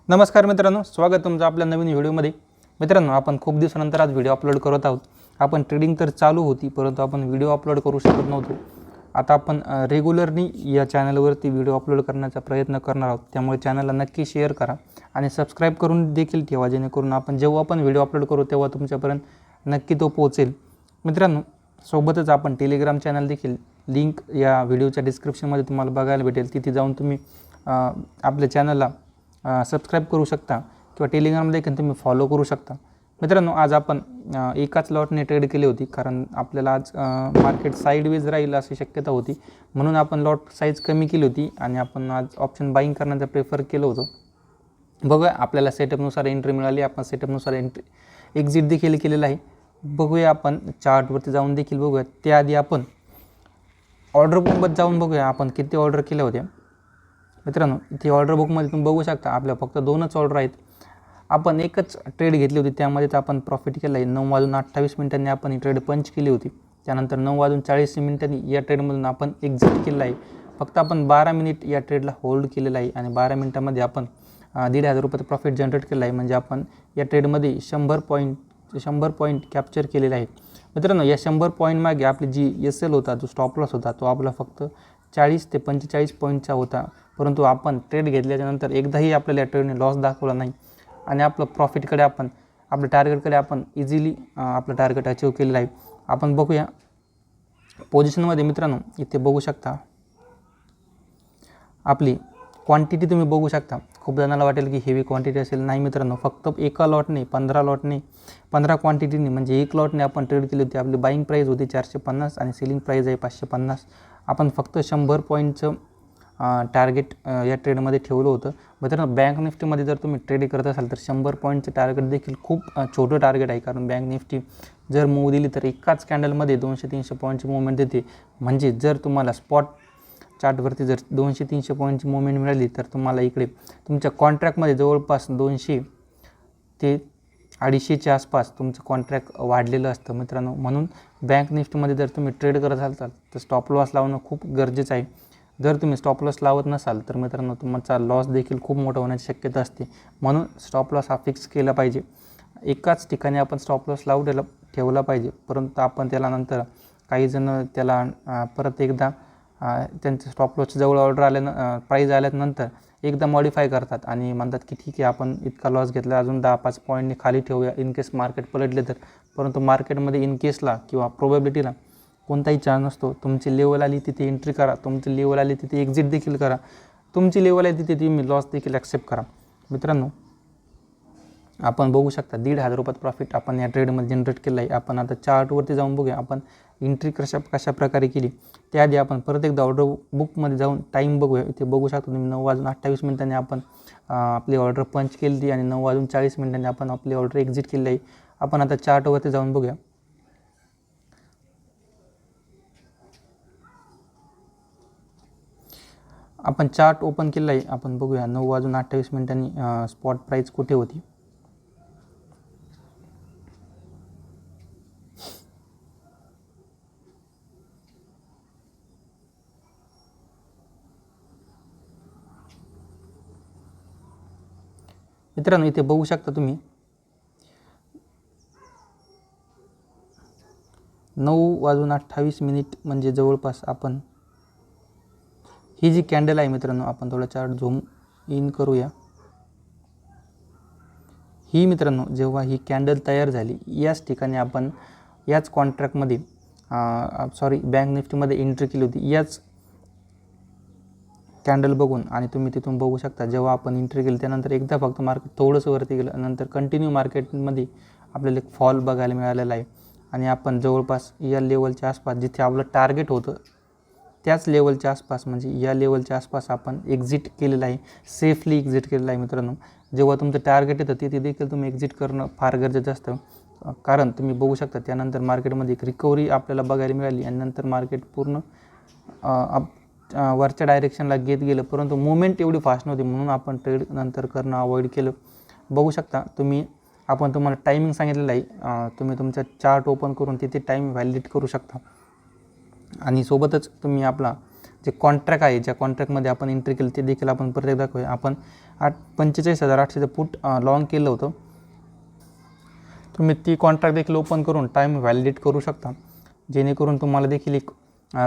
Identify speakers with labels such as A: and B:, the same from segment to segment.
A: नमस्कार मित्रांनो, स्वागत तुमचं आपल्या नवीन व्हिडिओमध्ये। मित्रांनो, आपण खूप दिवसानंतर आज व्हिडिओ अपलोड करत आहोत। आपण ट्रेडिंग तर चालू होती, परंतु आपण व्हिडिओ अपलोड करू शकत नव्हतो। आता आपण रेग्युलरली या चॅनलवरती व्हिडिओ अपलोड करण्याचा प्रयत्न करणार आहोत। त्यामुळे चॅनलला नक्की शेअर करा आणि सबस्क्राईब करून देखील ठेवा, जेणेकरून आपण जेव्हा आपण व्हिडिओ अपलोड करू तेव्हा तुमच्यापर्यंत नक्की तो पोहोचेल। मित्रांनो, सोबतच आपण टेलिग्राम चॅनल देखील लिंक या व्हिडिओच्या डिस्क्रिप्शनमध्ये तुम्हाला बघायला भेटेल। तिथे जाऊन तुम्ही आपल्या चॅनलला सबस्क्राईब करू शकता किंवा टेलिग्राममध्ये देखील तुम्ही फॉलो करू शकता। मित्रांनो, आज आपण एकाच लॉटने ट्रेड केली होती, कारण आपल्याला आज मार्केट साईडवेज राहील अशी शक्यता होती, म्हणून आपण लॉट साईज कमी केली होती आणि आपण आज ऑप्शन बाईंग करण्याचा प्रेफर केलं होतं। बघूया, आपल्याला सेटअपनुसार एंट्री मिळाली, आपण सेटअपनुसार एक्झिट देखील केलेलं आहे। बघूया, आपण चार्टवरती जाऊन देखील बघूया। त्याआधी आपण ऑर्डर बुकमध्ये जाऊन बघूया आपण किती ऑर्डर केल्या होत्या। मित्रांनो, इथे ऑर्डर बुकमध्ये तुम्ही बघू शकता आपल्या फक्त 2च ऑर्डर आहेत। आपण एकच ट्रेड घेतली होती, त्यामध्ये आपण प्रॉफिट केलं आहे। 9:28 आपण ही ट्रेड पंच केली होती। त्यानंतर 9:40 या ट्रेडमधून आपण एक्झिट केलं आहे। फक्त आपण 12 मिनिट या ट्रेडला होल्ड केलेलं आहे आणि 12 मिनिटामध्ये आपण 1,500 रुपयाचं प्रॉफिट जनरेट केलं आहे। म्हणजे आपण या ट्रेडमध्ये 100 पॉईंट कॅप्चर केलेला आहे। मित्रांनो, या 100 पॉईंट मागे आपली जी SL होता, जो स्टॉप लॉस होता, तो आपला फक्त 40 ते 45 पॉईंटचा होता। परंतु आपण ट्रेड घेतल्याच्यानंतर एकदाही आपल्याला या ट्रेडने लॉस दाखवला नाही आणि आपलं प्रॉफिटकडे आपण आपल्या टार्गेटकडे आपण इझिली आपलं टार्गेट अचीव केलेलं आहे। आपण बघूया पोझिशनमध्ये। मित्रांनो, इथे बघू शकता आपली क्वांटिटी तुम्ही बघू शकता। खूप जणांना वाटेल की हेवी क्वांटिटी असेल, नाही मित्रांनो, फक्त एका लॉटने 15 क्वांटिटीने म्हणजे एक लॉटने आपण ट्रेड केली होती। आपली बाईंग प्राईस होती 450 आणि सेलिंग प्राईस आहे 550। आपण फक्त 100 पॉईंटचं टार्गेट या ट्रेडमध्ये ठेवलं होतं। मित्रांनो, बँक निफ्टीमध्ये जर तुम्ही ट्रेड करत असाल तर 100 पॉईंटचं टार्गेट देखील खूप छोटं टार्गेट आहे, कारण बँक निफ्टी जर मूव दिली तर एकाच कॅन्डलमध्ये 200-300 पॉईंटची मूवमेंट देते। म्हणजे जर तुम्हाला स्पॉट चार्टवरती जर 200-300 पॉईंटची मूवमेंट मिळाली तर तुम्हाला इकडे तुमच्या कॉन्ट्रॅक्टमध्ये जवळपास 200 ते 250च्या आसपास तुमचं कॉन्ट्रॅक्ट वाढलेलं असतं। मित्रांनो, म्हणून बँक निफ्टीमध्ये जर तुम्ही ट्रेड करत असाल तर स्टॉप लॉस लावणं खूप गरजेचं आहे। जर तुम्ही स्टॉप लॉस लावत नसाल तर मित्रांनो, तुमचा लॉस देखील खूप मोठा होण्याची शक्यता असते। म्हणून स्टॉप लॉस हा फिक्स केला पाहिजे। एकाच ठिकाणी आपण स्टॉप लॉस ठेवला पाहिजे, परंतु आपण त्याला नंतर काही जण त्याला परत एकदा त्यांचं स्टॉप लॉसच्या जवळ ऑर्डर प्राईज आल्यानंतर एकदा मॉडिफाय करतात आणि म्हणतात की ठीक आहे, आपण इतका लॉस घेतला, अजून 10-5 पॉईंटने खाली ठेवूया इन केस मार्केट पलटले तर। परंतु मार्केटमध्ये इन केसला किंवा प्रोबॅबिलिटीला कोणताही चान्स नसतो। तुमची लेवल आली तिथे एंट्री करा, तुमची लेवल आली तिथे एक्झिट देखील करा, तुमची लेवल आहे तिथे तुम्ही लॉस देखील ॲक्सेप्ट करा। मित्रांनो, आपण बघू शकता 1,500 रुपयात प्रॉफिट आपण या ट्रेडमध्ये जनरेट केलं आहे। आपण आता चार्टवरती जाऊन बघूया आपण एंट्री कशा प्रकारे केली। त्याआधी आपण परत एकदा ऑर्डर बुकमध्ये जाऊन टाईम बघूया। इथे बघू शकता तुम्ही 9:28 आपण आपली ऑर्डर पंच केली आणि 9:40 आपण आपली ऑर्डर एक्झिट केली आहे। आपण आता चार्टवरती जाऊन बघूया। आपण चार्ट ओपन केला आहे, आपण बघूया 9:28 स्पॉट प्राईस कुठे होती। मित्रांनो, इथे बघू शकता तुम्ही 9:28 म्हणजे जवळपास आपण ही जी कॅन्डल आहे मित्रांनो, आपण थोडा चार्ट झूम इन करूया। ही मित्रांनो, जेव्हा ही कॅन्डल तयार झाली, याच ठिकाणी आपण याच कॉन्ट्रॅक्टमध्ये बँक निफ्टीमध्ये एंट्री केली होती, याच कॅन्डल बघून। आणि तुम्ही तिथून बघू शकता जेव्हा आपण एंट्री केली त्यानंतर एकदा फक्त मार्केट थोडंसं वरती गेलं, नंतर कंटिन्यू मार्केटमध्ये आपल्याला एक फॉल बघायला मिळालेला आहे। आणि आपण जवळपास या लेवलच्या आसपास जिथे आपलं टार्गेट होतं त्याच लेवलच्या आसपास, म्हणजे या लेवलच्या आसपास आपण एक्झिट केलेलं आहे, सेफली एक्झिट केलेलं आहे। मित्रांनो, जेव्हा तुमचं टार्गेट येतं तिथे देखील तुम्ही एक्झिट करणं फार गरजेचं असतं, कारण तुम्ही बघू शकता त्यानंतर मार्केटमध्ये एक रिकव्हरी आपल्याला बघायला मिळाली आणि नंतर मार्केट पूर्ण वरच्या डायरेक्शनला घेत गेलं, परंतु मुवमेंट एवढी फास्ट नव्हती, म्हणून आपण ट्रेड नंतर करणं अवॉइड केलं। बघू शकता तुम्ही, आपण तुम्हाला टायमिंग सांगितलेलं आहे, तुम्ही तुमचा चार्ट ओपन करून तिथे टाईम व्हॅलिडेट करू शकता। आणि सोबतच तुम्ही आपला जे कॉन्ट्रॅक्ट आहे, ज्या कॉन्ट्रॅक्टमध्ये आपण एंट्री केली ते देखील आपण परत एकदा दाखवूया. आपण 45,800चं पुट लॉंग केलं होतं. तुम्ही ती कॉन्ट्रॅक्ट देखील ओपन करून टाईम व्हॅलिडेट करू शकता, जेणेकरून तुम्हाला देखील एक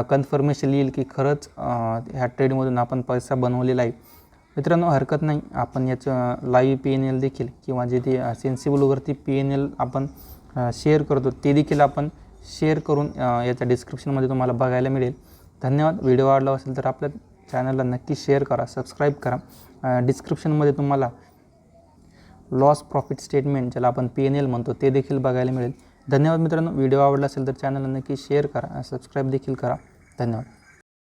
A: कन्फर्मेशन येईल की खरंच ह्या ट्रेडमधून आपण पैसा बनवलेला आहे. मित्रांनो, हरकत नाही, आपण याचं लाईव्ह PNL देखील किंवा जे ते सेन्सिबलवरती PNL आपण शेअर करतो ते देखील आपण शेअर करून याच्या डिस्क्रिप्शनमध्ये तुम्हाला बघायला मिळेल. धन्यवाद. व्हिडिओ आवडला असेल तर आपल्या चॅनलला नक्की शेअर करा, सबस्क्राईब करा. डिस्क्रिप्शनमध्ये तुम्हाला लॉस प्रॉफिट स्टेटमेंट, ज्याला आपण PNL म्हणतो, ते देखील बघायला मिळेल. धन्यवाद मित्रांनो. व्हिडिओ आवडला असेल तर चॅनलला नक्की शेअर करा, सबस्क्राईब देखील करा. धन्यवाद.